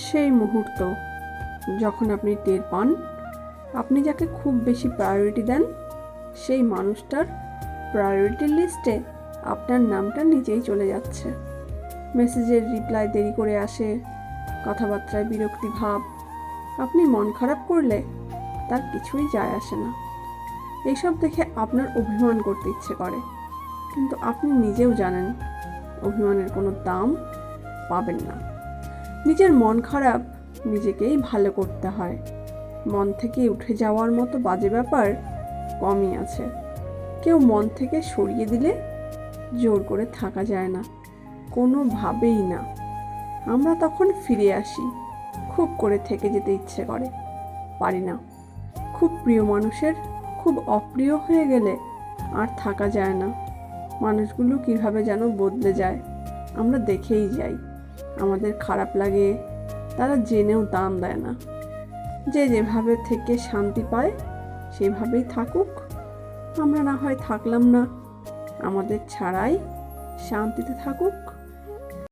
সেই মুহূর্ত যখন আপনি টের পান আপনি যাকে খুব বেশি প্রায়োরিটি দেন সেই মানুষটার প্রায়োরিটি লিস্টে আপনার নামটা নিচেই চলে যাচ্ছে। মেসেজের রিপ্লাই দেরি করে আসে, কথাবার্তায় বিরক্তি ভাব। আপনি মন খারাপ করলে তার কিছুই যায় আসে না। এইসব দেখে আপনার অভিমান করতে ইচ্ছে করে, কিন্তু আপনি নিজেও জানেন অভিমানের কোনো দাম পাবেন না। নিজের মন খারাপ নিজেকেই ভালো করতে হয়। মন থেকে উঠে যাওয়ার মতো বাজে ব্যাপার কমই আছে। কেউ মন থেকে সরিয়ে দিলে জোর করে থাকা যায় না, কোনোভাবেই না। আমরা তখন ফিরে আসি, খুব করে থেকে যেতে ইচ্ছে করে, পারি না। খুব প্রিয় মানুষের খুব অপ্রিয় হয়ে গেলে আর থাকা যায় না। মানুষগুলো কিভাবে যেন বদলে যায়, আমরা দেখেই যাই। আমাদের খারাপ লাগে, তারা জেনেও দাম দেয় না। যে যেভাবে থেকে শান্তি পায় সেভাবেই থাকুক, আমরা না হয় থাকলাম না, আমাদের ছাড়াই শান্তিতে থাকুক।